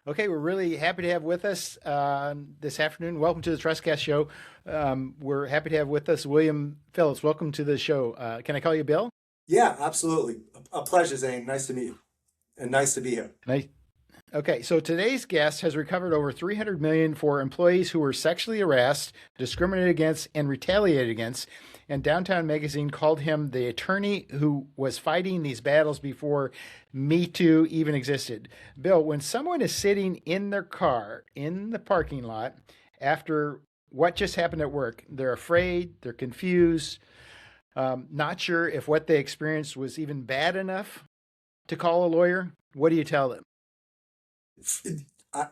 Okay, we're really happy to have with us this afternoon. Welcome to the Trustcast Show. We're happy to have with us William Phillips. Welcome to the show. Can I call you Bill? Yeah, absolutely. A pleasure, Zane. Nice to meet you, and nice to be here. Nice. Okay, so today's guest has recovered over 300 million for employees who were sexually harassed, discriminated against, and retaliated against. And Downtown Magazine called him the attorney who was fighting these battles before Me Too even existed. Bill, when someone is sitting in their car in the parking lot after what just happened at work, they're afraid, they're confused, not sure if what they experienced was even bad enough to call a lawyer. What do you tell them?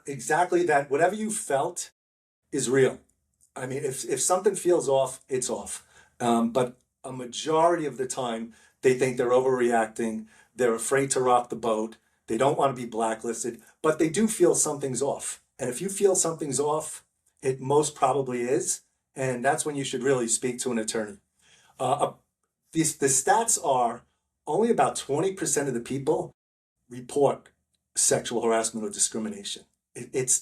Exactly that. Whatever you felt is real. I mean, if something feels off, it's off. But a majority of the time, they think they're overreacting. They're afraid to rock the boat. They don't want to be blacklisted, but they do feel something's off. And if you feel something's off, it most probably is. And that's when you should really speak to an attorney. The stats are only about 20% of the people report sexual harassment or discrimination. It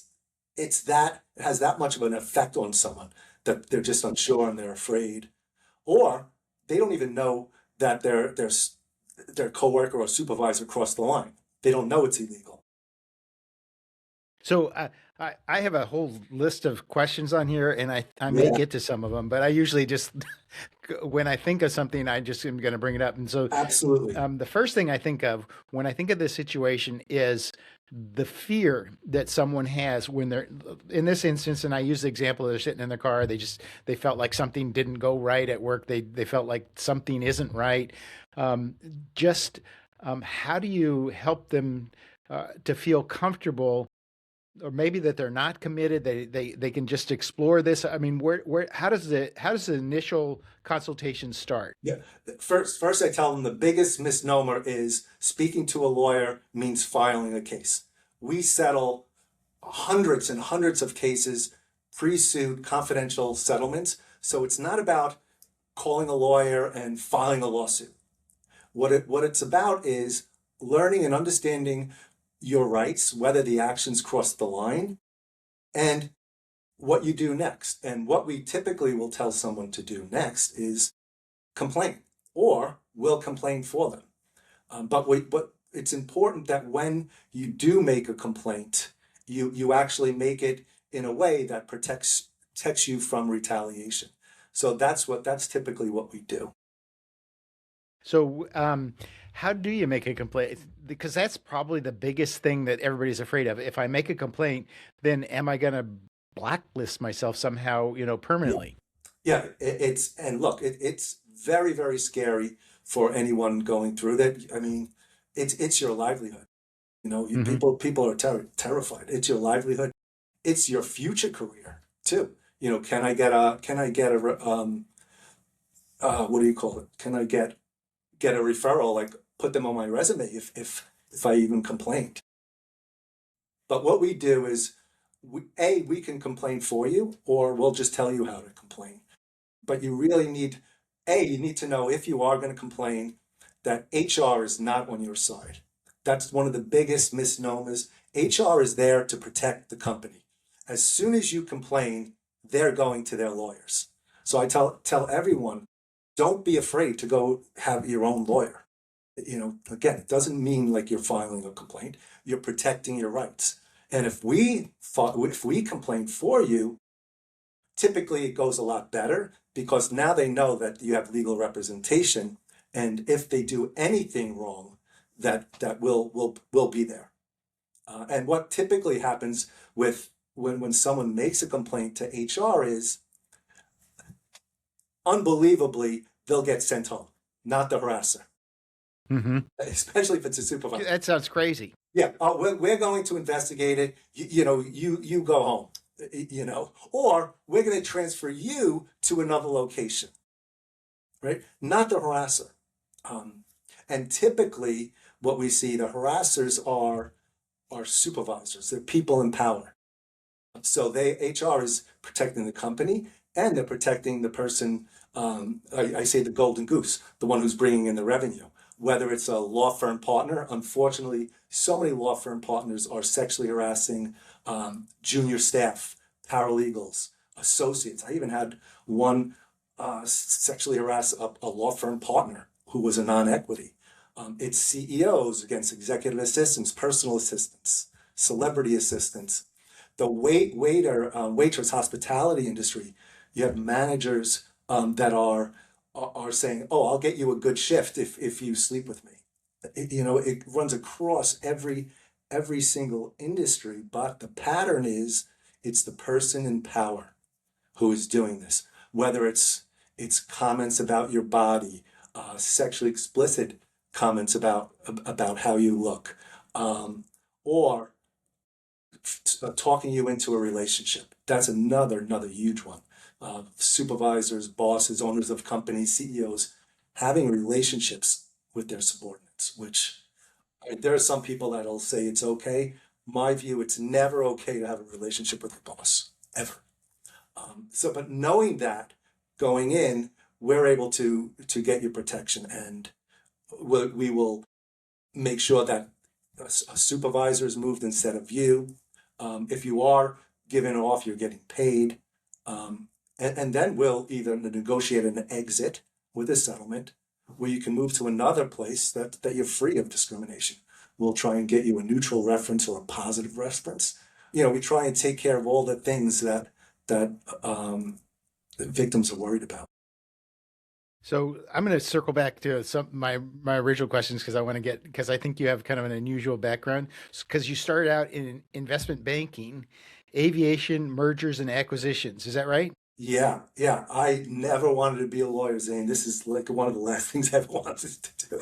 has that much of an effect on someone that they're just unsure and they're afraid, or they don't even know that their coworker or supervisor crossed the line. They don't know it's illegal. So I have a whole list of questions on here, and I may get to some of them, but I usually just when I think of something, I just am going to bring it up. And so, Absolutely. The first thing I think of when I think of this situation is the fear that someone has when they're in this instance. And I use the example, they're sitting in their car. They felt like something didn't go right at work. They felt like something isn't right. How do you help them to feel comfortable? Or maybe that they're not committed, they can just explore this. I mean, how does the initial consultation start? Yeah. First I tell them the biggest misnomer is speaking to a lawyer means filing a case. We settle hundreds and hundreds of cases, pre-suit, confidential settlements. So it's not about calling a lawyer and filing a lawsuit. What it's about is learning and understanding your rights, whether the actions cross the line, and what you do next. And what we typically will tell someone to do next is complain, or we'll complain for them. But it's important that when you do make a complaint, you actually make it in a way that protects you from retaliation. So that's typically what we do. So, how do you make a complaint? Because that's probably the biggest thing that everybody's afraid of. If I make a complaint, then am I going to blacklist myself somehow, permanently? Yeah, it's very, very scary for anyone going through that. I mean, it's your livelihood. People are terrified. It's your livelihood. It's your future career too. Can I get a what do you call it? Can I get a referral, like put them on my resume if I even complained? But what we do is we can complain for you, or we'll just tell you how to complain. But you really need to know, if you are going to complain, that HR is not on your side. That's one of the biggest misnomers. HR is there to protect the company. As soon as you complain, they're going to their lawyers. So I tell everyone, don't be afraid to go have your own lawyer. Again, it doesn't mean like you're filing a complaint. You're protecting your rights. And if we complain for you, typically it goes a lot better, because now they know that you have legal representation, and if they do anything wrong, that will be there. And what typically happens when someone makes a complaint to HR is, unbelievably, they'll get sent home, not the harasser. Mm-hmm. Especially if it's a supervisor. That sounds crazy. Yeah, we're going to investigate it. You go home. Or we're going to transfer you to another location, right? Not the harasser. And typically, what we see, the harassers are supervisors. They're people in power. So HR is protecting the company, and they're protecting the person. I say the golden goose, the one who's bringing in the revenue. whether it's a law firm partner. Unfortunately, so many law firm partners are sexually harassing junior staff, paralegals, associates. I even had one sexually harass a law firm partner who was a non-equity. It's CEOs against executive assistants, personal assistants, celebrity assistants. The waitress hospitality industry, you have managers that are saying, "Oh, I'll get you a good shift if you sleep with me." It runs across every single industry, but the pattern is it's the person in power who is doing this, whether it's comments about your body, sexually explicit comments about how you look, or talking you into a relationship. That's another huge one. Supervisors, bosses, owners of companies, CEOs having relationships with their subordinates, which there are some people that'll say it's okay. My view, it's never okay to have a relationship with your boss, ever. But knowing that going in, we're able to get your protection, and we will make sure that a supervisor is moved instead of you. If you are given off, you're getting paid. And then we'll either negotiate an exit with a settlement where you can move to another place that you're free of discrimination. We'll try and get you a neutral reference or a positive reference. We try and take care of all the things that victims are worried about. So I'm going to circle back to some my original questions because I think you have kind of an unusual background, because you started out in investment banking, aviation, mergers and acquisitions. Is that right? Yeah. I never wanted to be a lawyer, Zane. This is like one of the last things I ever wanted to do.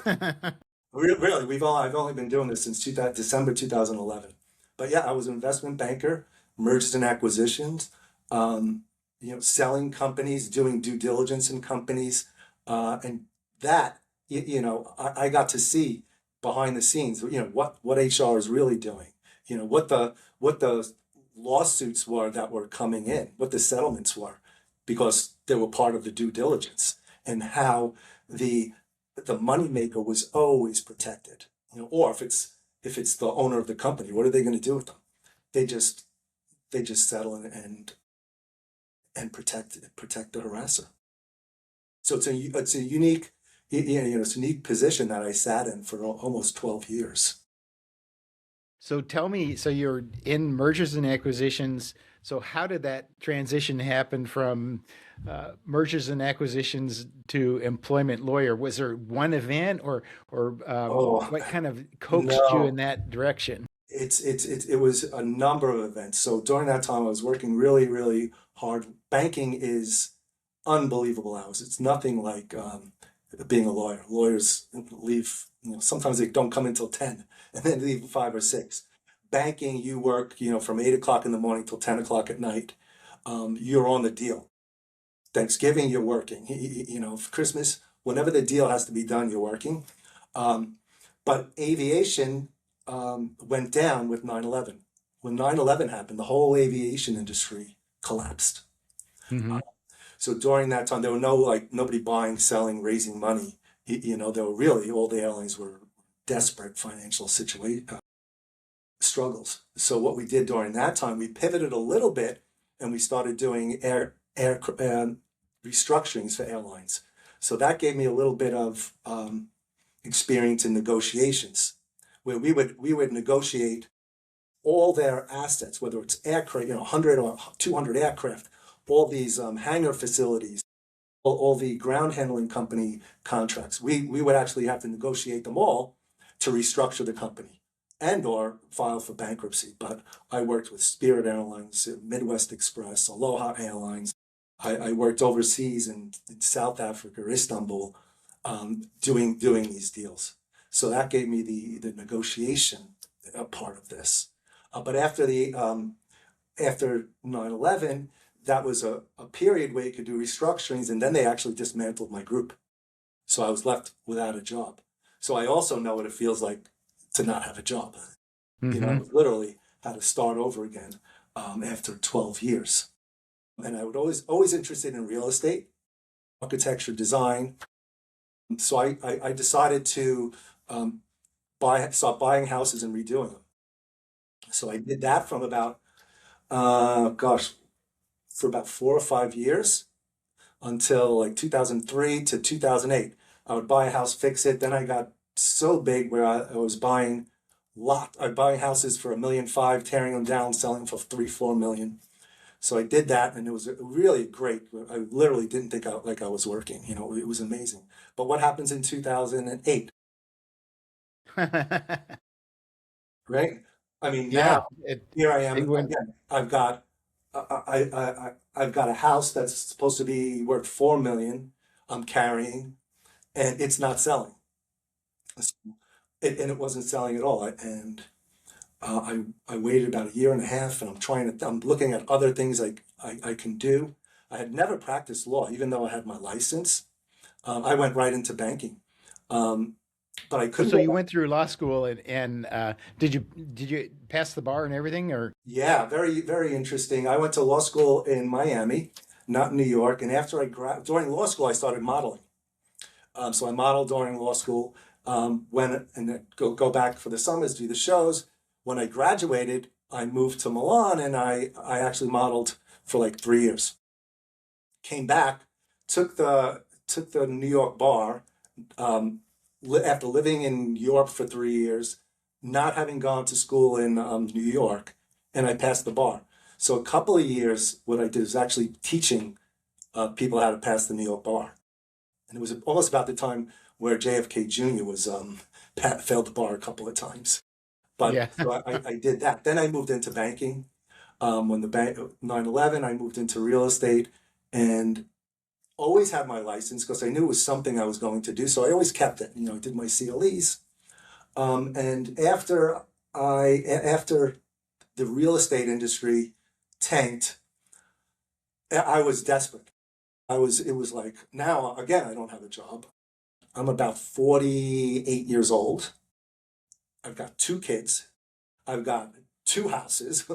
Really, I've only been doing this since December 2011. But yeah, I was an investment banker, mergers and acquisitions, selling companies, doing due diligence in companies, and that I got to see behind the scenes. What HR is really doing. What the lawsuits were that were coming in, what the settlements were, because they were part of the due diligence, and how the moneymaker was always protected. Or if it's the owner of the company, what are they going to do with them? They just settle and protect the harasser. So it's a unique it's a unique position that I sat in for almost 12 years. So tell me, so you're in mergers and acquisitions. So how did that transition happen from mergers and acquisitions to employment lawyer? Was there one event, or Oh what kind of coaxed you in no, that direction? it was a number of events. So during that time, I was working really, really hard. Banking is unbelievable hours. It's nothing like being a lawyer. Lawyers leave, sometimes they don't come until 10 and then leave 5 or 6. Banking, you work, from 8 o'clock in the morning till 10 o'clock at night. You're on the deal. Thanksgiving, you're working. For Christmas, whenever the deal has to be done, you're working. But aviation went down with 9/11. When 9/11 happened, the whole aviation industry collapsed. Hmm. So during that time, there were nobody buying, selling, raising money. There were really, all the airlines were desperate financial struggles. So what we did during that time, we pivoted a little bit and we started doing air restructurings for airlines. So that gave me a little bit of experience in negotiations, where we would negotiate all their assets, whether it's aircraft, 100 or 200 aircraft, all these hangar facilities, all the ground handling company contracts. We would actually have to negotiate them all to restructure the company and or file for bankruptcy. But I worked with Spirit Airlines, Midwest Express, Aloha Airlines. I worked overseas in South Africa, Istanbul, doing these deals. So that gave me the negotiation part of this. But after 9/11, that was a period where you could do restructurings, and then they actually dismantled my group. So I was left without a job. So I also know what it feels like to not have a job. Hmm. Literally had to start over again after 12 years. And I was always interested in real estate, architecture, design. So I decided to start buying houses and redoing them. So I did that from about, gosh, for about 4 or 5 years until like 2003 to 2008. I would buy a house, fix it. Then I got so big where I was buying I'd buy houses for 1.5 million, tearing them down, selling for 3, 4 million. So I did that, and it was really great. I literally didn't think like I was working. It was amazing. But what happens in 2008, right? I mean, Yeah, now here I am it went. again. I've got a house that's supposed to be worth 4 million. I'm carrying, and it's not selling. And it wasn't selling at all. And I waited about a year and a half, and I'm looking at other things I can do. I had never practiced law, even though I had my license. I went right into banking, um, but I couldn't So go you back. went through law school and did you pass the bar and everything or? Yeah, very, very interesting. I went to law school in Miami, not New York. And after during law school, I started modeling. So I modeled during law school, and then go back for the summers, do the shows. When I graduated, I moved to Milan, and I actually modeled for like 3 years. Came back, took the New York bar, after living in Europe for 3 years, not having gone to school in New York, and I passed the bar. So a couple of years, what I did was actually teaching people how to pass the New York bar. And it was almost about the time where JFK Jr. was failed the bar a couple of times. But Yeah. so I did that. Then I moved into banking. When the bank 9/11, I moved into real estate and always had my license because I knew it was something I was going to do. So I always kept it. I did my CLEs. And after the real estate industry tanked, I was desperate. It was like, now again, I don't have a job. I'm about 48 years old. I've got 2 kids. I've got 2 houses,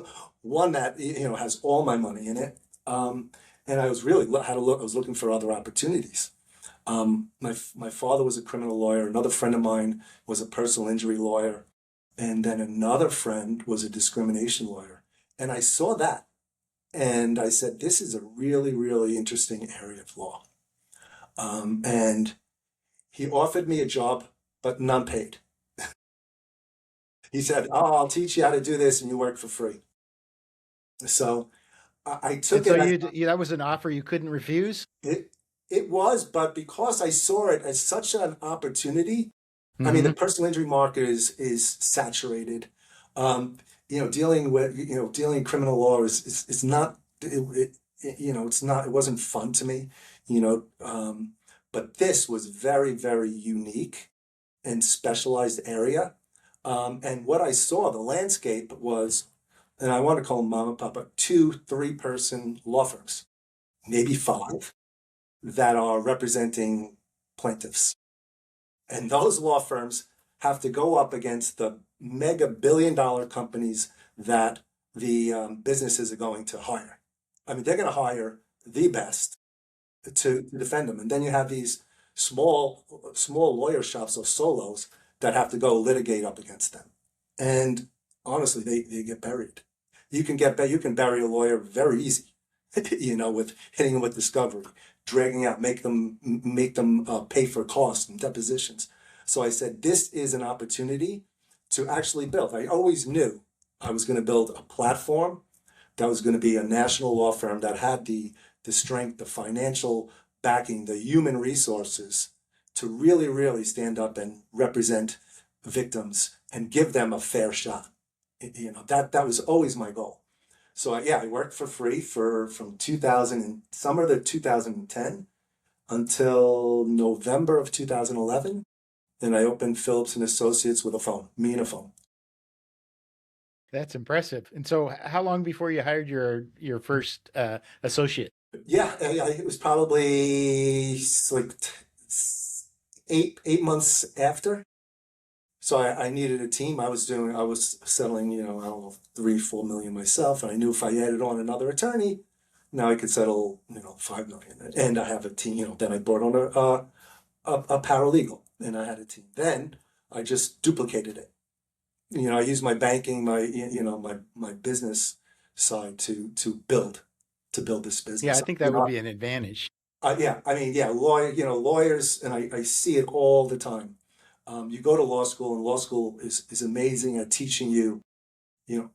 one that has all my money in it. And I was really had a look. I was looking for other opportunities. My father was a criminal lawyer. Another friend of mine was a personal injury lawyer, and then another friend was a discrimination lawyer. And I saw that, and I said, "This is a really, really interesting area of law." And he offered me a job, but none paid. He said, "Oh, I'll teach you how to do this, and you work for free." So I And took so it as that was an offer you couldn't refuse? it. It was, but because I saw it as such an opportunity, I mean, the Mhm. personal injury market is saturated. Um, dealing criminal law is not it's not, it wasn't fun to me. You know, but this was very, very unique and specialized area. And what I saw, the landscape was, and I want to call them mom and papa, 2, 3 person law firms, maybe 5, that are representing plaintiffs. And those law firms have to go up against the mega billion-dollar companies that the businesses are going to hire. I mean, they're going to hire the best to defend them. And then you have these small lawyer shops or solos that have to go litigate up against them. And honestly, they get buried. You can bury a lawyer very easy, with hitting them with discovery, dragging out, make them pay for costs and depositions. So I said, this is an opportunity to actually build. I always knew I was going to build a platform that was going to be a national law firm that had the strength, the financial backing, the human resources to really, really stand up and represent victims and give them a fair shot. That was always my goal. So I worked for free from 2000 and summer of 2010 until November of 2011. Then I opened Phillips and Associates with a phone, me and a phone. That's impressive. And so how long before you hired your first associate? Yeah, it was probably like 8 months after. So I needed a team. I was settling, I don't know, 3, 4 million myself. And I knew if I added on another attorney, now I could settle, 5 million. And I have a team, then I brought on a paralegal, and I had a team. Then I just duplicated it. I used my banking, my business side to build this Yeah, I business. think that would be an advantage. Yeah, I mean, yeah, lawyers, and I see it all the time. You go to law school, and law school is amazing at teaching you,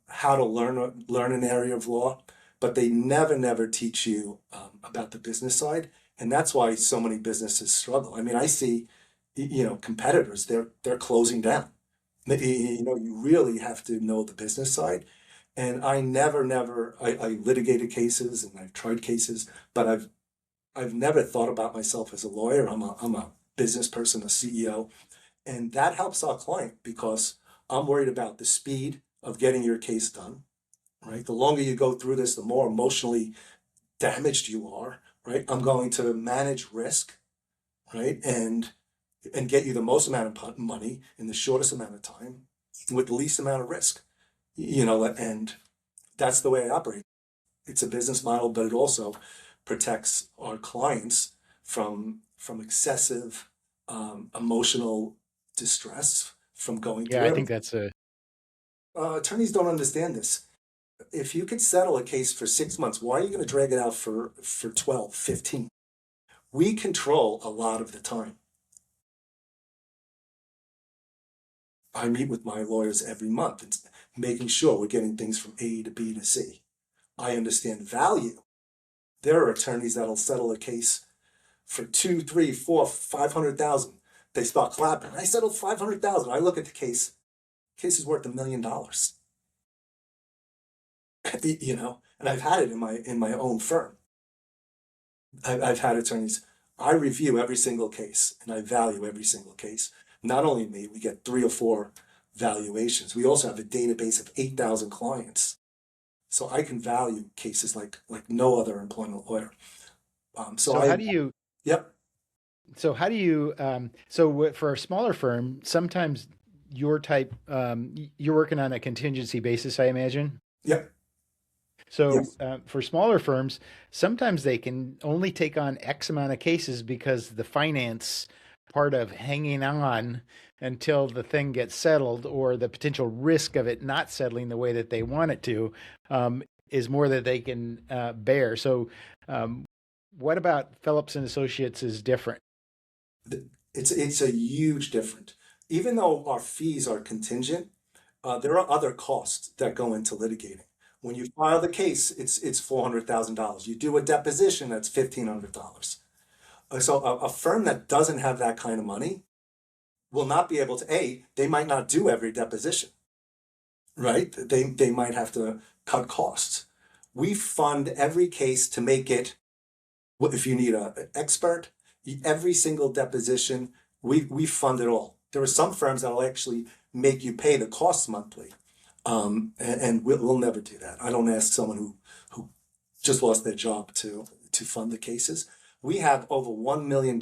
how to learn an area of law, but they never teach you about the business side, and that's why so many businesses struggle. I mean, I see, competitors, they're closing down. You really have to know the business side. And I I litigated cases and I've tried cases, but I've never thought about myself as a lawyer. I'm a business person, a CEO, and that helps our client because I'm worried about the speed of getting your case done, right? The longer you go through this, the more emotionally damaged you are, right? I'm going to manage risk, right? And get you the most amount of money in the shortest amount of time with the least amount of risk, and that's the way I operate. It's a business model, but it also protects our clients from excessive emotional distress from going Yeah, through I think everything. that's a Attorneys don't understand this. If you could settle a case for 6 months, why are you going to drag it out for 12, 15? We control a lot of the time. I meet with my lawyers every month and making sure we're getting things from A to B to C. I understand value. There are attorneys that'll settle a case for 2, 3, 4, 500,000. They start clapping. I settled 500,000. I look at the case is worth $1 million. And I've had it in my own firm. I've had attorneys. I review every single case and I value every single case. Not only me, we get 3 or 4 valuations. We also have a database of 8,000 clients. So I can value cases like no other employment lawyer. so how do you Yep, so how do you for a smaller firm, sometimes you're working on a contingency basis, I imagine. yep, So yes. for smaller firms, sometimes they can only take on X amount of cases because the finance part of hanging on until the thing gets settled, or the potential risk of it not settling the way that they want it to, is more that they can bear. So, what about Phillips and Associates is different? It's a huge difference. Even though our fees are contingent, there are other costs that go into litigating. When you file the case, it's $400,000. You do a deposition, that's $1,500. So a firm that doesn't have that kind of money will not be able to, they might not do every deposition, right? They might have to cut costs. We fund every case to make it, if you need an expert, every single deposition, we fund it all. There are some firms that will actually make you pay the costs monthly. And we'll never do that. I don't ask someone who just lost their job to fund the cases. We have over $1 million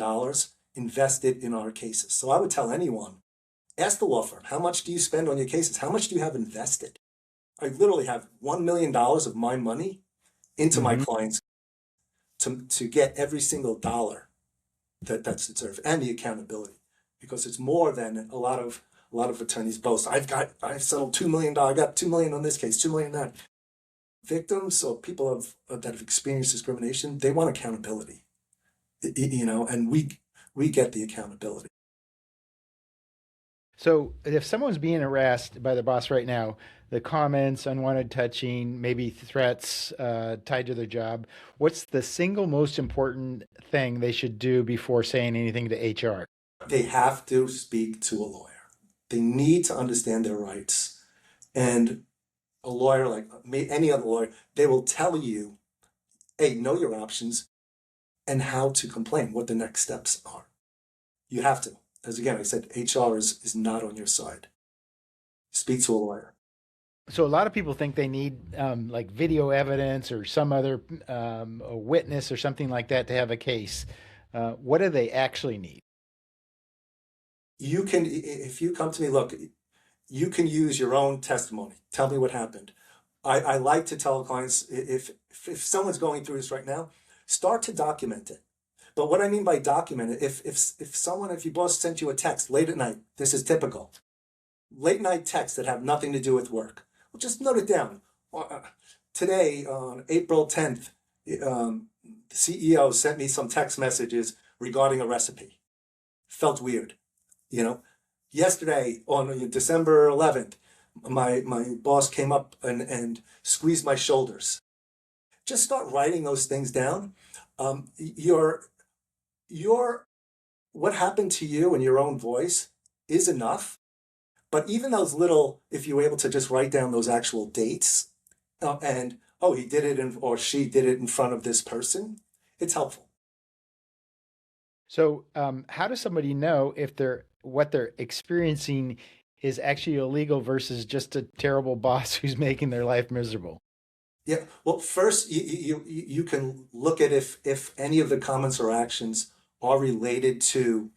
invested in our cases. So I would tell anyone, ask the law firm, how much do you spend on your cases? How much do you have invested? I literally have $1 million of my money into my Hmm. clients to get every single dollar that's deserved, and the accountability, because it's more than a lot of attorneys boast. I've settled $2 million. I got 2 million on this case, 2 million on that. Victims or people that have experienced discrimination, they want accountability, and we get the accountability. So, if someone's being harassed by their boss right now, the comments, unwanted touching, maybe threats tied to their job, what's the single most important thing they should do before saying anything to HR? They have to speak to a lawyer. They need to understand their rights, and a lawyer like me, any other lawyer, they will tell you, hey, know your options and how to complain, what the next steps are. You have to. As again, I said, HR is not on your side. Speak to a lawyer. So, a lot of people think they need like video evidence or some other a witness or something like that to have a case. What do they actually need? You can, if you come to me, look, you can use your own testimony. Tell me what happened. I like to tell clients, if someone's going through this right now, start to document it. But what I mean by documented, if your boss sent you a text late at night, this is typical. Late night texts that have nothing to do with work. Well, just note it down. Today, on April 10th, the CEO sent me some text messages regarding a recipe. Felt weird, you know. Yesterday, on December 11th, my boss came up and squeezed my shoulders. Just start writing those things down. Your what happened to you in your own voice is enough. But even those little, if you were able to just write down those actual dates, and oh, he did it or she did it in front of this person, it's helpful. So, how does somebody know if what they're experiencing is actually illegal versus just a terrible boss who's making their life miserable? Yeah. Well, first you can look at if any of the comments or actions are related to,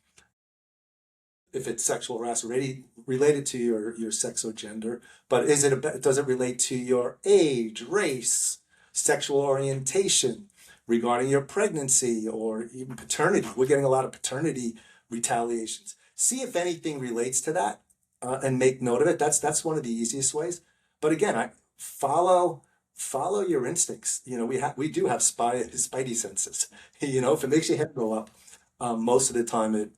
if it's sexual harassment related to your sex or gender, but does it relate to your age, race, sexual orientation, regarding your pregnancy or even paternity? We're getting a lot of paternity retaliations. See if anything relates to that, and make note of it. That's one of the easiest ways. But again, I follow your instincts. We do have spidey senses. If it makes your head go up, most of the time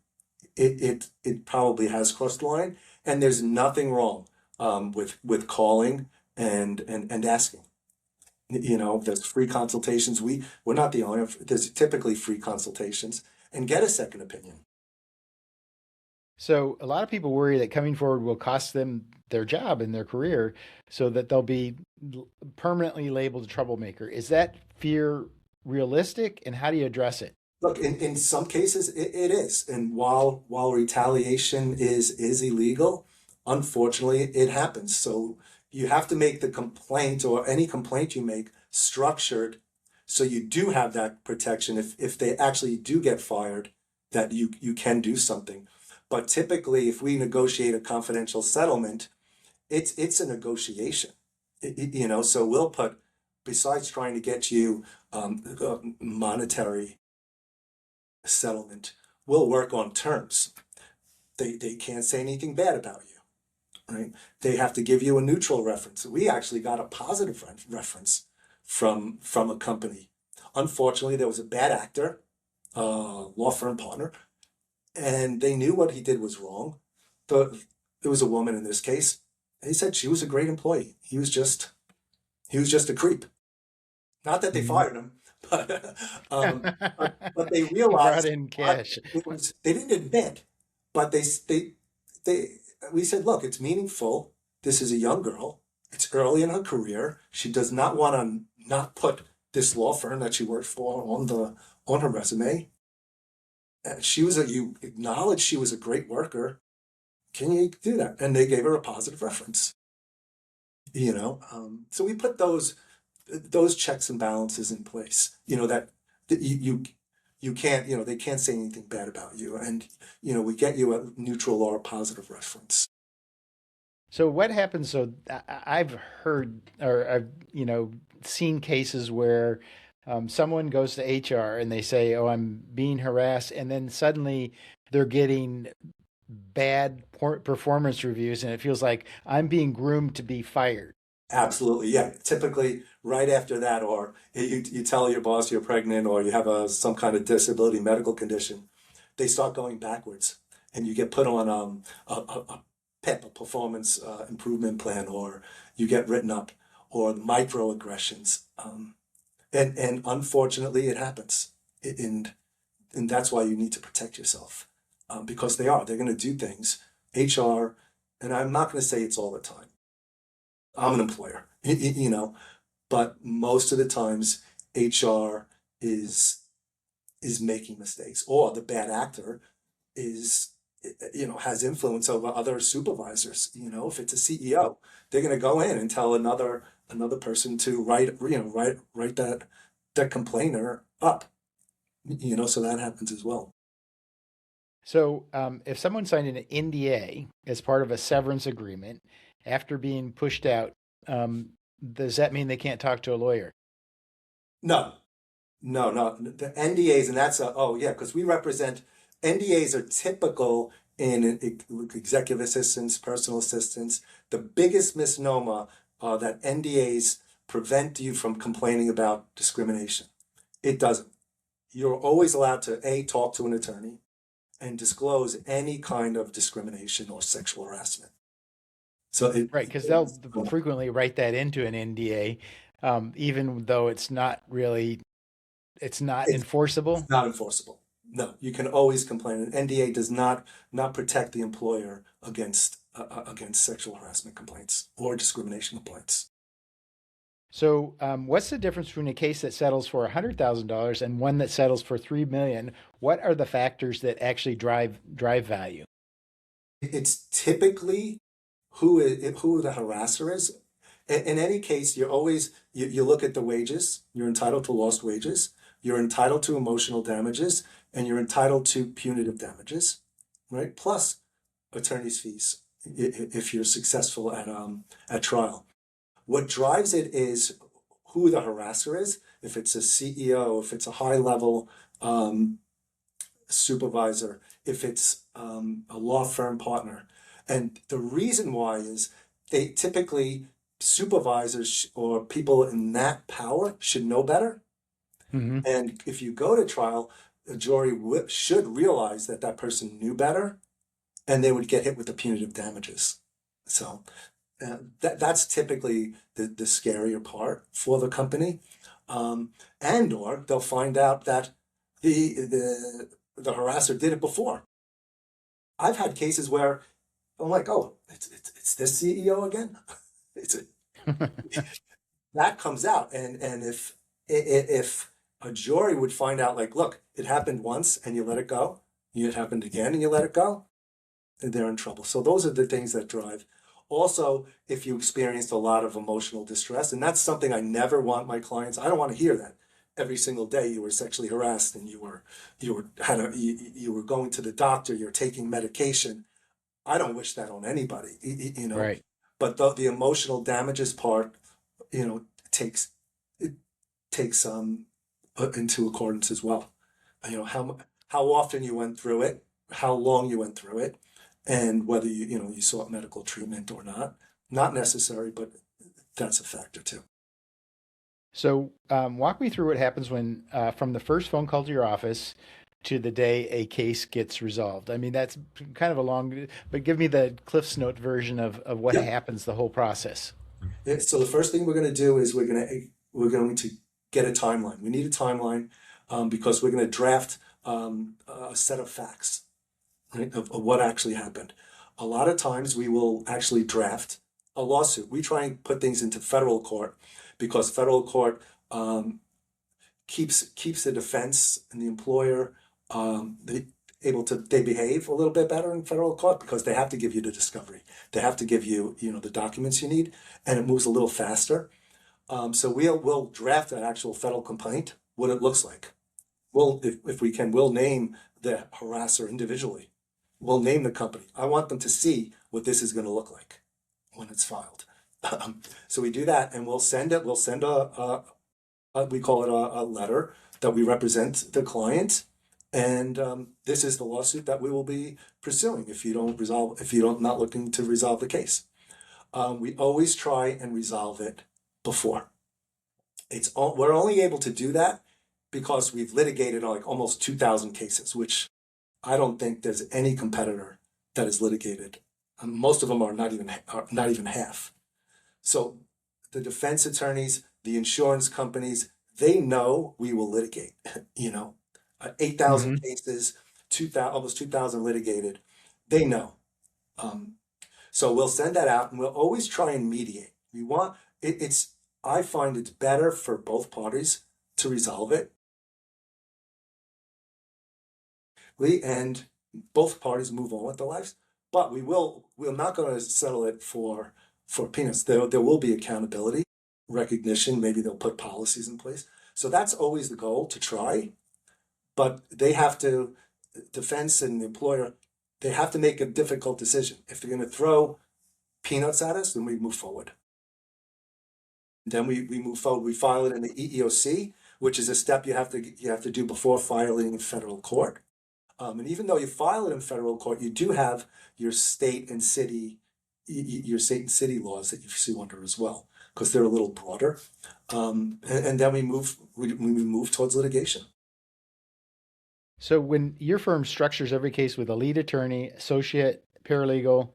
it probably has crossed the line, and there's nothing wrong with calling and asking. There's free consultations. We're not the owner. There's typically free consultations, and get a second opinion. So, a lot of people worry that coming forward will cost them their job and their career, so that they'll be permanently labeled a troublemaker. Is that fear realistic, and how do you address it? Look, in some cases it is, and while retaliation is illegal, unfortunately it happens. So you have to make the complaint, or any complaint you make, structured, so you do have that protection if they actually do get fired, that you can do something. But typically, if we negotiate a confidential settlement, it's a negotiation. So we'll put, besides trying to get you monetary settlement, we'll work on terms. They can't say anything bad about you, right? They have to give you a neutral reference. We actually got a positive reference from a company. Unfortunately, there was a bad actor, law firm partner, and they knew what he did was wrong. But it was a woman in this case. He said she was a great employee. He was just a creep. Not that they fired him, but but they He brought realized in cash. they didn't admit, but they we said, look, it's meaningful. This is a young girl. It's early in her career. She does not want to not put this law firm that she worked for on her resume. You acknowledge she was a great worker. Can you do that? And they gave her a positive reference. So we put those checks and balances in place. That you can't, they can't say anything bad about you, and we get you a neutral or a positive reference. So what happens? So I've heard, or I've seen cases where someone goes to HR and they say, "Oh, I'm being harassed," and then suddenly they're getting bad performance reviews, and it feels like I'm being groomed to be fired. Absolutely, yeah. Typically, right after that, or you tell your boss you're pregnant, or you have some kind of disability, medical condition, they start going backwards, and you get put on a PIP, a performance improvement plan, or you get written up, or microaggressions, and unfortunately, it happens, and that's why you need to protect yourself, because they're going to do things. HR, and I'm not going to say it's all the time. I'm an employer, but most of the times HR is making mistakes, or the bad actor is, has influence over other supervisors. If it's a CEO, they're going to go in and tell another person to write that complainer up. So that happens as well. So if someone signed an NDA as part of a severance agreement after being pushed out, does that mean they can't talk to a lawyer? No, No, the NDAs, and that's oh yeah, because we represent NDAs are typical in executive assistants, personal assistants. The biggest misnomer that NDAs prevent you from complaining about discrimination. It doesn't. You're always allowed to talk to an attorney and disclose any kind of discrimination or sexual harassment. So Right, because they'll frequently write that into an NDA, even though it's not it's enforceable. not enforceable. No, you can always complain. An NDA does not protect the employer against sexual harassment complaints or discrimination complaints. So, what's the difference between a case that settles for $100,000 and one that settles for 3 million? What are the factors that actually drive value? It's typically who the harasser is. In any case, you look at the wages. You're entitled to lost wages. You're entitled to emotional damages, and you're entitled to punitive damages, right? Plus attorney's fees if you're successful at trial. What drives it is who the harasser is. If it's a CEO, if it's a high level supervisor, if it's a law firm partner. And the reason why is they typically, supervisors or people in that power should know better. Hmm. And if you go to trial, a jury should realize that that person knew better and they would get hit with the punitive damages. So that's typically the scarier part for the company. And or they'll find out that the harasser did it before. I've had cases where I'm like, oh, it's this CEO again. It's that comes out, and if a jury would find out, like, look, it happened once and you let it go, it happened again and you let it go, and they're in trouble. So those are the things that drive. Also, if you experienced a lot of emotional distress, and that's something I never want my clients. I don't want to hear that every single day you were sexually harassed and you were going to the doctor, you're taking medication. I don't wish that on anybody, Right. But the emotional damages part, you know, takes it takes into accordance as well. How often you went through it, how long you went through it, and whether you sought medical treatment or not. Not necessary, but that's a factor too. So, walk me through what happens when, from the first phone call to your office to the day a case gets resolved. I mean, that's kind of a long, but give me the Cliff's Note version of what Yeah. happens, the whole process. So the first thing we're going to do is we're going to get a timeline. We need a timeline because we're going to draft a set of facts, right, of what actually happened. A lot of times we will actually draft a lawsuit. We try and put things into federal court because federal court keeps the defense and the employer they behave a little bit better in federal court because they have to give you the discovery. They have to give you the documents you need, and it moves a little faster. So we'll draft an actual federal complaint, what it looks like. If we can, we'll name the harasser individually. We'll name the company. I want them to see what this is going to look like when it's filed. So we do that, and we'll send it. We'll send we call it a letter that we represent the client, and this is the lawsuit that we will be pursuing if you're not looking to resolve the case. We always try and resolve it before. We're only able to do that because we've litigated like almost 2,000 cases, which I don't think there's any competitor that has litigated. Most of them are not even half. So the defense attorneys, the insurance companies, they know we will litigate. 8,000 Hmm. cases, almost 2,000 litigated. They know. So we'll send that out, and we'll always try and mediate. We want it's. I find it's better for both parties to resolve it, and both parties move on with their lives. But we're not going to settle it for peanuts. There will be accountability, recognition. Maybe they'll put policies in place. So that's always the goal, to try. But they have to, defense and the employer, they have to make a difficult decision. If they're going to throw peanuts at us, then we move forward. Then we move forward. We file it in the EEOC. which is a step you have to do before filing in federal court. And even though you file it in federal court, you do have your state and city laws that you sue under as well, because they're a little broader. And then we move towards litigation. So when your firm structures every case with a lead attorney, associate, paralegal,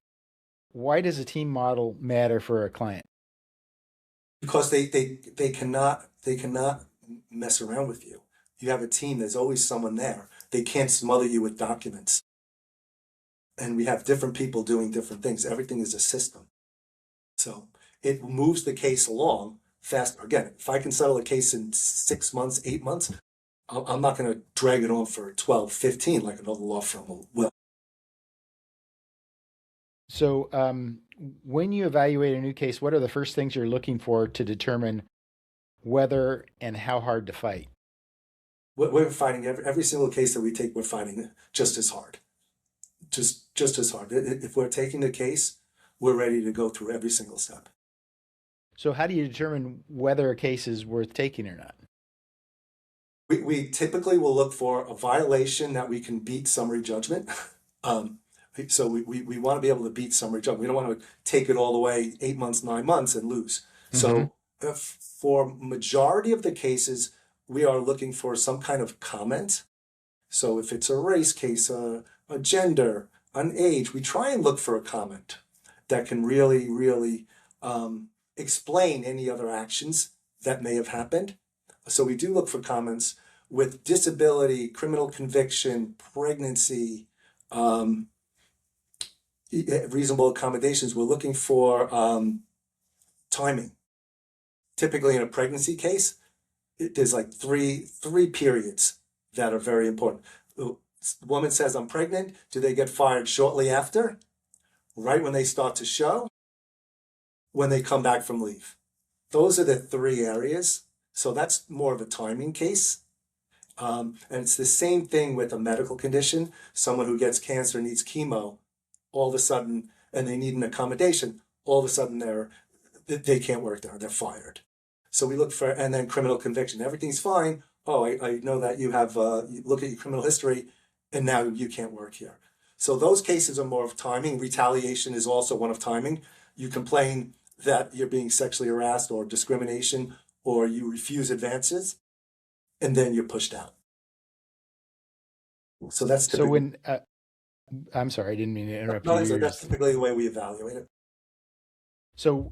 why does a team model matter for a client? Because they cannot mess around with you. You have a team, there's always someone there. They can't smother you with documents. And we have different people doing different things. Everything is a system. So it moves the case along faster. Again, if I can settle a case in 6 months, 8 months, I'm not going to drag it on for 12, 15 like another law firm will. So when you evaluate a new case, what are the first things you're looking for to determine whether and how hard to fight? We're fighting every single case that we take, we're fighting just as hard. Just as hard. If we're taking the case, we're ready to go through every single step. So how do you determine whether a case is worth taking or not? We typically will look for a violation that we can beat summary judgment. So we want to be able to beat summary judgment. We don't want to take it all the way 8 months, 9 months and lose. So for majority of the cases, we are looking for some kind of comment. So if it's a race case, a gender, an age, we try and look for a comment that can really explain any other actions that may have happened. So we do look for comments with disability, criminal conviction, pregnancy, reasonable accommodations. We're looking for timing. Typically in a pregnancy case, there's like three periods that are very important. The woman says, I'm pregnant. Do they get fired shortly after? Right when they start to show? When they come back from leave? Those are the 3 areas. So that's more of a timing case. And it's the same thing with a medical condition. Someone who gets cancer needs chemo, all of a sudden, and they need an accommodation, all of a sudden they can't work there, they're fired. So we look for, and then criminal conviction, everything's fine. Oh, I know that you have, you look at your criminal history, and now you can't work here. So those cases are more of timing. Retaliation is also one of timing. You complain that you're being sexually harassed or discrimination, or you refuse advances, and then you're pushed out. So that's typically, So when, I'm sorry, I didn't mean to interrupt you. that's typically the way we evaluate it. So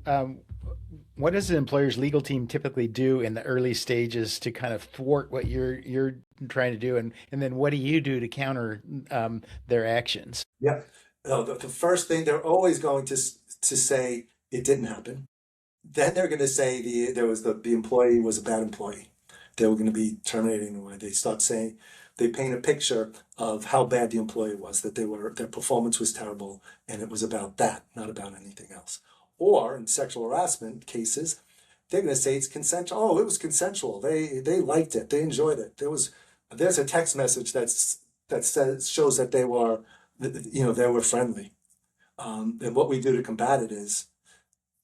what does the employer's legal team typically do in the early stages to kind of thwart what you're trying to do, and then what do you do to counter their actions? Yeah. The first thing, they're always going to say it didn't happen. Then they're going to say the employee was a bad employee. They were going to be terminating when they start saying, they paint a picture of how bad the employee was, that their performance was terrible, and it was about that, not about anything else. Or in sexual harassment cases, they're going to say it's consensual. Oh, it was consensual. They liked it. They enjoyed it. There's a text message shows that they were friendly. And what we do to combat it is,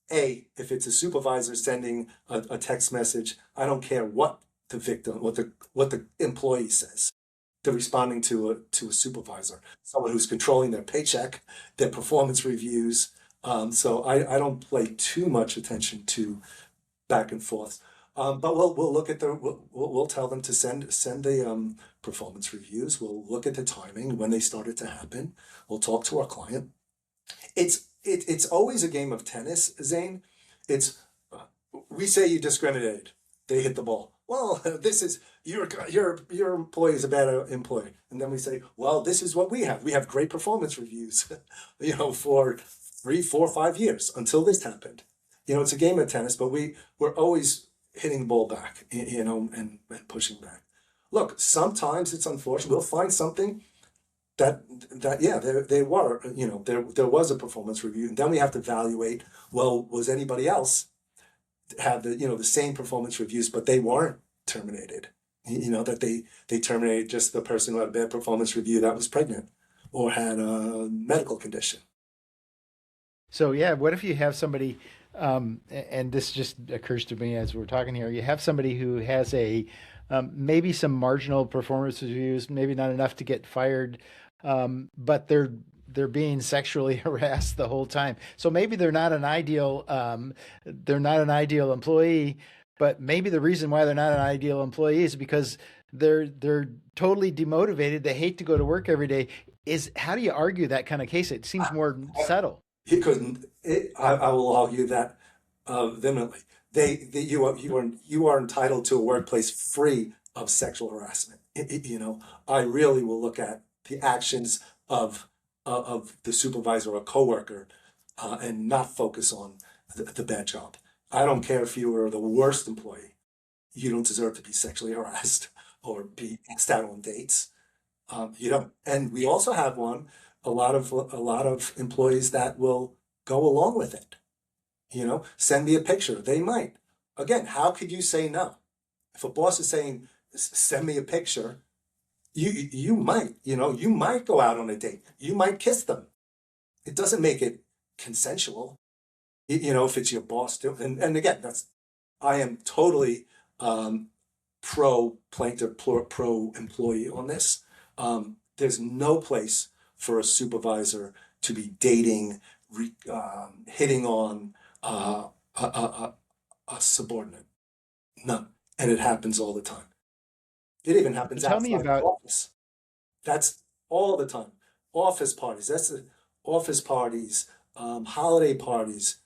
if it's a supervisor sending a text message, I don't care what the victim, what the employee says. They're responding to a supervisor, someone who's controlling their paycheck, their performance reviews. So I don't pay too much attention to back and forth. But we'll look at we'll tell them to send the performance reviews. We'll look at the timing when they started to happen. We'll talk to our client. It's always a game of tennis, Zane. It's we say you discriminated, they hit the ball. Well, this is your employee is a bad employee, and then we say, well, this is what we have. We have great performance reviews, for 3, 4, 5 years until this happened. It's a game of tennis, but we're always hitting the ball back, and pushing back. Look, sometimes it's unfortunate. We'll find something that there was a performance review, and then we have to evaluate, well, was anybody else have the same performance reviews, but they weren't terminated? That they terminated just the person who had a bad performance review that was pregnant or had a medical condition. So yeah, what if you have somebody, and this just occurs to me as we're talking here, you have somebody who has a maybe some marginal performance reviews, maybe not enough to get fired, but they're being sexually harassed the whole time. So maybe they're not an ideal employee, but maybe the reason why they're not an ideal employee is because they're totally demotivated. They hate to go to work every day. Is how do you argue that kind of case? It seems more subtle. He couldn't. I will argue that vehemently. You are entitled to a workplace free of sexual harassment. I really will look at the actions of the supervisor or coworker, and not focus on the bad job. I don't care if you were the worst employee. You don't deserve to be sexually harassed or be asked out on dates. You don't. And we also have a lot of employees that will go along with it. Send me a picture. They might. Again, how could you say no? If a boss is saying, send me a picture, you might go out on a date. You might kiss them. It doesn't make it consensual. If it's your boss too. And again, I am totally pro plaintiff, pro employee on this. There's no place for a supervisor to be dating, hitting on a subordinate. None. And it happens all the time. It even happens Tell me outside the about office. That's all the time. Office parties. That's the office parties, holiday parties,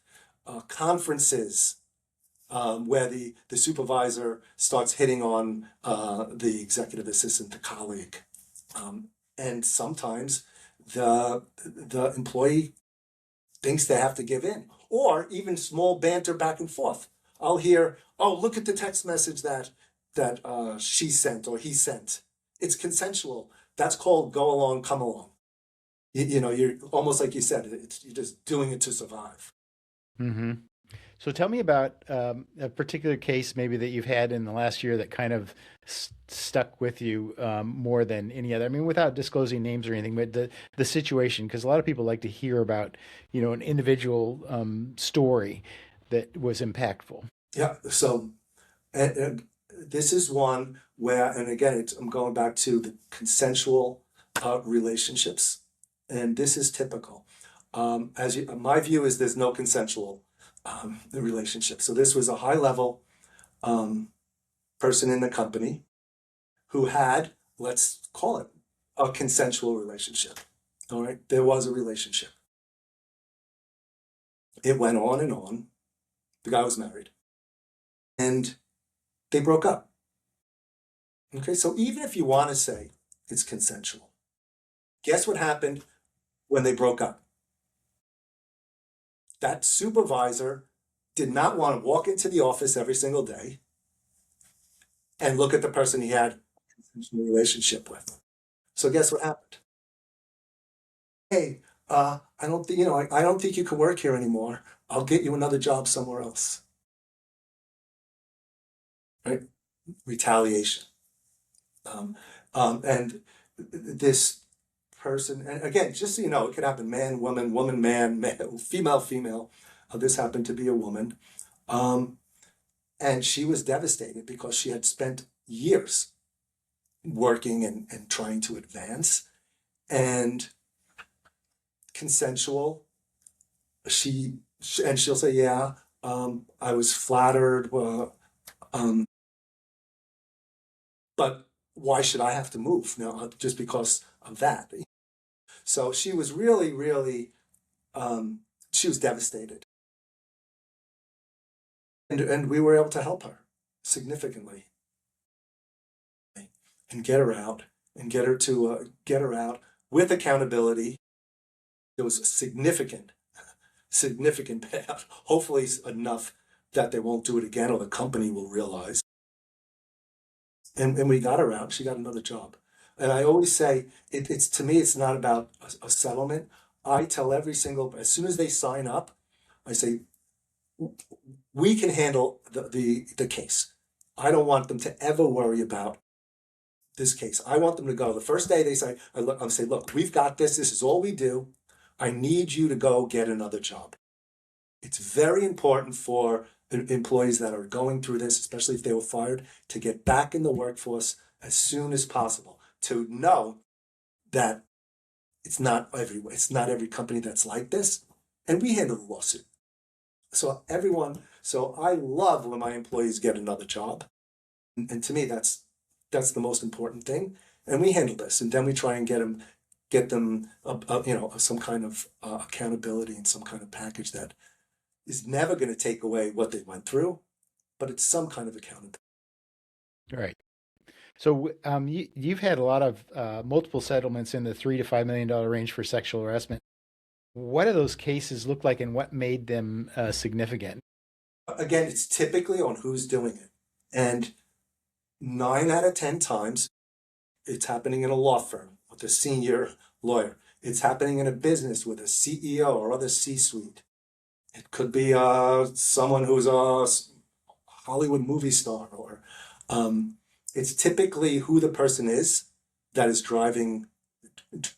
conferences, where the supervisor starts hitting on the executive assistant, the colleague. And sometimes the employee thinks they have to give in, or even small banter back and forth. I'll hear, "Oh, look at the text message that she sent or he sent. It's consensual. That's called go along, come along." You're almost like you said, you're just doing it to survive. hmm So tell me about a particular case maybe that you've had in the last year that kind of stuck with you more than any other. I mean, without disclosing names or anything, but the situation, because a lot of people like to hear about, an individual story that was impactful. Yeah. So this is one where, and again, I'm going back to the consensual relationships, and this is typical. My view is there's no consensual relationship. So this was a high level person in the company who had, let's call it, a consensual relationship. All right, there was a relationship. It went on and on. The guy was married, and they broke up. Okay, so even if you want to say it's consensual, guess what happened when they broke up? That supervisor did not want to walk into the office every single day and look at the person he had a consensual relationship with. So guess what happened? Hey, I don't think I don't think you can work here anymore. I'll get you another job somewhere else. Right? Retaliation. And this person, and again, just so you know, it could happen man, woman, man, female, female. This happened to be a woman. And she was devastated because she had spent years working and trying to advance. And consensual, she'll say, yeah, I was flattered, but why should I have to move now just because of that? So she was really, really, she was devastated. And we were able to help her significantly and get her out and get her out with accountability. There was a significant payout. Hopefully enough that they won't do it again or the company will realize. And we got her out. She got another job. And I always say, it's to me, it's not about a settlement. I tell as soon as they sign up, I say, we can handle the case. I don't want them to ever worry about this case. I want them to go. The first day they say, I say, look, we've got this. This is all we do. I need you to go get another job. It's very important for employees that are going through this, especially if they were fired, to get back in the workforce as soon as possible, to know that it's not every company that's like this, and we handle the lawsuit. So I love when my employees get another job, and to me that's the most important thing. And we handle this, and then we try and get them some kind of accountability and some kind of package that is never going to take away what they went through, but it's some kind of accountability. Right. So you've had a lot of multiple settlements in the $3 to $5 million range for sexual harassment. What do those cases look like, and what made them significant? Again, it's typically on who's doing it, and 9 out of 10 times, it's happening in a law firm with a senior lawyer. It's happening in a business with a CEO or other C-suite. It could be someone who's a Hollywood movie star, or it's typically who the person is that is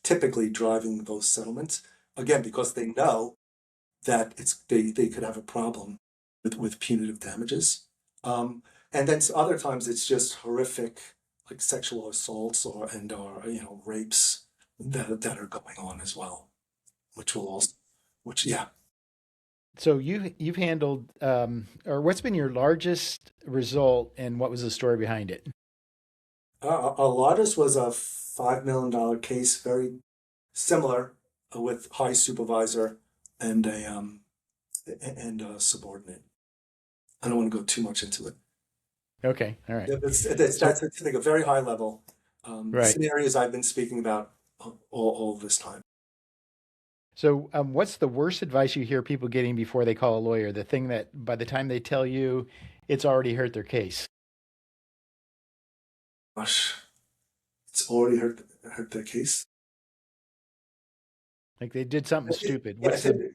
typically driving those settlements. Again, because they know that they could have a problem with punitive damages. And then other times it's just horrific, like sexual assaults or rapes that are going on as well, yeah. So you've handled, or what's been your largest result, and what was the story behind it? Our largest was a $5 million case, very similar, with high supervisor and a subordinate. I don't want to go too much into it. Okay, all right. That's So I think a very high level right. scenarios I've been speaking about all this time. So what's the worst advice you hear people getting before they call a lawyer? The thing that by the time they tell you, it's already hurt their case. Gosh, it's already hurt their case. Like they did something stupid. Yeah, What's the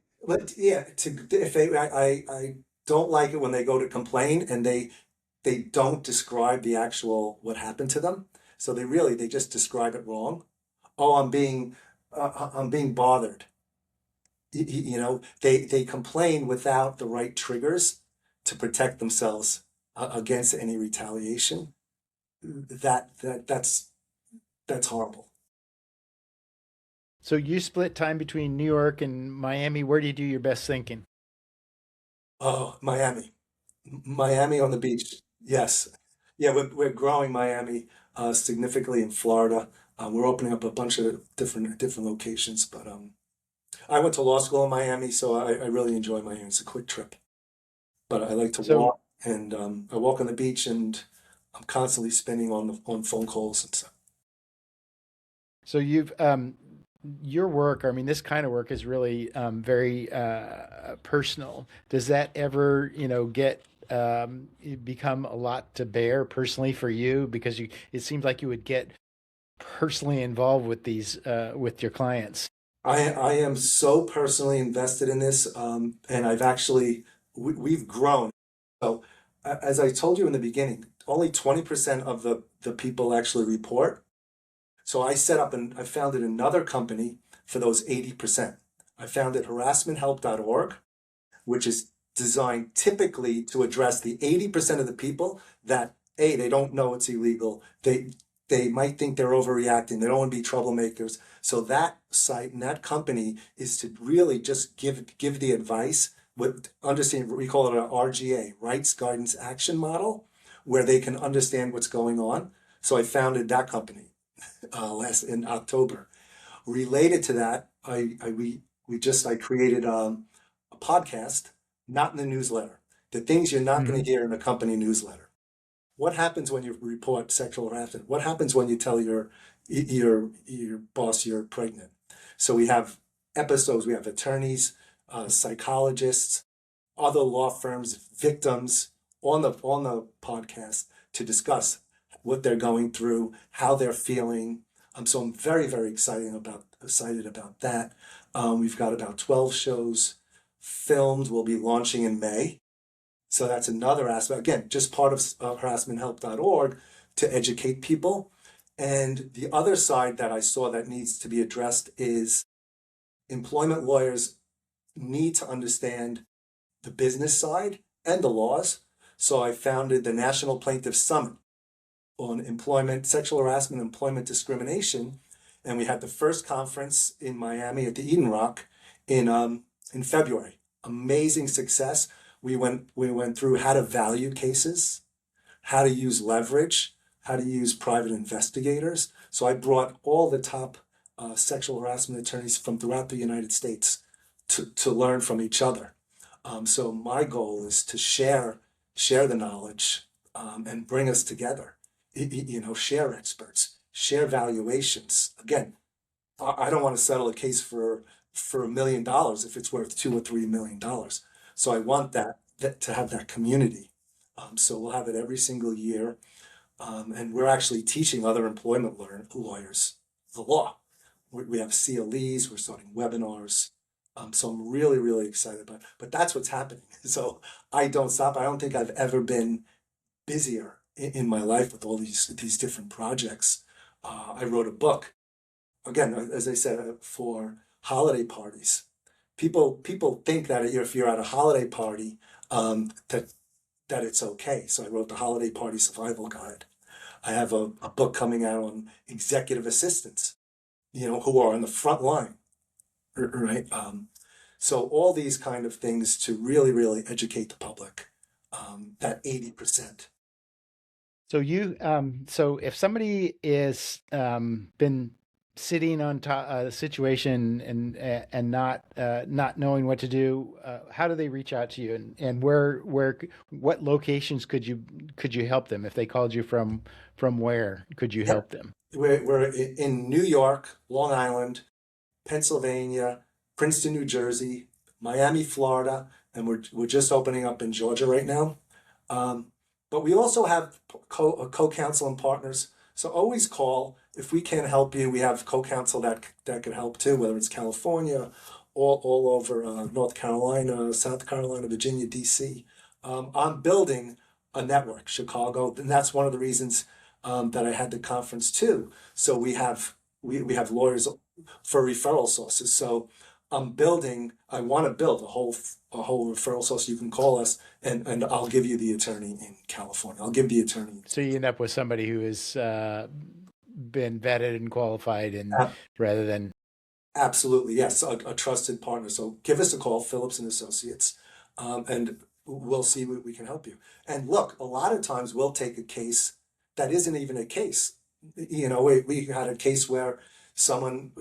if I don't like it when they go to complain and they don't describe the actual what happened to them. So they just describe it wrong. Oh, I'm being bothered. They complain without the right triggers to protect themselves against any retaliation. That's horrible. So you split time between New York and Miami. Where do you do your best thinking? Oh, Miami on the beach. Yes. Yeah, we're growing Miami significantly in Florida. We're opening up a bunch of different locations, but I went to law school in Miami, so I really enjoy Miami. It's a quick trip, but I like to So walk, and I walk on the beach, and I'm constantly spending on phone calls and stuff. so you've your work, I mean, this kind of work is really very personal. Does that ever, get become a lot to bear personally for you? Because it seems like you would get personally involved with these with your clients. I am so personally invested in this, and we've grown. So, as I told you in the beginning, only 20% of the people actually report. So I founded another company for those 80%. I founded harassmenthelp.org, which is designed typically to address the 80% of the people that, A, they don't know it's illegal. They might think they're overreacting. They don't want to be troublemakers. So that site and that company is to really just give the advice with understanding, we call it an RGA, Rights Guidance Action Model, where they can understand what's going on. So I founded that company last in October. Related to that, I created a podcast, not in the newsletter. The things you're not going Hmm. to hear in a company newsletter. What happens when you report sexual harassment? What happens when you tell your boss you're pregnant? So we have episodes. We have attorneys, psychologists, other law firms, victims on the podcast to discuss what they're going through, how they're feeling. So I'm very, very excited about that. We've got about 12 shows filmed. We'll be launching in May. So that's another aspect. Again, just part of harassmenthelp.org to educate people. And the other side that I saw that needs to be addressed is employment lawyers need to understand the business side and the laws. So I founded the National Plaintiff Summit on employment, sexual harassment, employment discrimination. And we had the first conference in Miami at the Eden Rock in February. Amazing success. We went through how to value cases, how to use leverage, how to use private investigators. So I brought all the top sexual harassment attorneys from throughout the United States to learn from each other. So my goal is to share the knowledge and bring us together. Share experts, share valuations. Again, I don't want to settle a case for $1 million if it's worth $2 or $3 million. So I want that to have that community. So we'll have it every single year. And we're actually teaching other employment lawyers the law. We have CLEs, we're starting webinars. So I'm really, really excited about it. But that's what's happening. So I don't stop. I don't think I've ever been busier in my life with all these different projects. I wrote a book, again, as I said, for holiday parties. People think that if you're at a holiday party, that it's okay. So I wrote the Holiday Party Survival Guide. I have a book coming out on executive assistants, who are on the front line, right? So all these kind of things to really, really educate the public, that 80%. So so if somebody is been sitting on top of the situation and not knowing what to do, how do they reach out to you, and what locations could you help them if they called you from where could you help them? We're in New York, Long Island, Pennsylvania, Princeton, New Jersey, Miami, Florida, and we're just opening up in Georgia right now. But we also have co-counsel and partners. So always call if we can help you. We have co-counsel that can help too, whether it's California, all over North Carolina, South Carolina, Virginia, DC. I'm building a network, Chicago, and that's one of the reasons that I had the conference too. So we have lawyers for referral sources. So I want to build a whole referral source. You can call us and I'll give you the attorney in California. I'll give the attorney. So you end up with somebody who has been vetted and qualified, and rather than. Absolutely, yes, a trusted partner. So give us a call, Phillips Associates, and we'll see what we can help you. And look, a lot of times we'll take a case that isn't even a case. We had a case where someone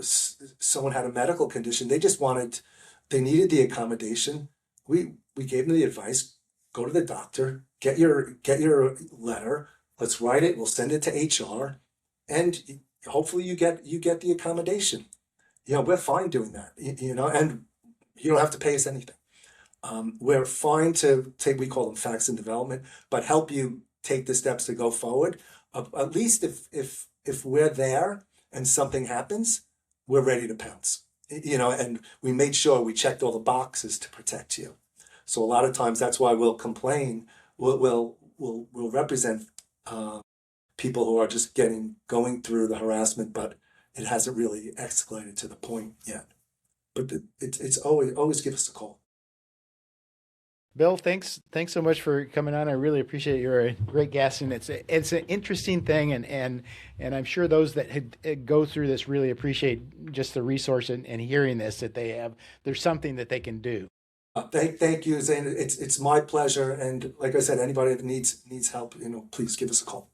had a medical condition. They needed the accommodation. We gave them the advice, go to the doctor, get your letter, let's write it, we'll send it to HR, and hopefully you get the accommodation. We're fine doing that, and you don't have to pay us anything. We're fine to take, we call them facts and development, but help you take the steps to go forward. At least if we're there and something happens, we're ready to pounce. And we made sure we checked all the boxes to protect you. So a lot of times that's why we'll complain. We'll represent people who are just going through the harassment, but it hasn't really escalated to the point yet. But it's always give us a call. Bill, thanks so much for coming on. I really appreciate it. You're a great guest, and it's an interesting thing, and I'm sure those that go through this really appreciate just the resource and hearing this, that there's something that they can do. Thank you, Zane. It's my pleasure, and like I said, anybody that needs help, please give us a call.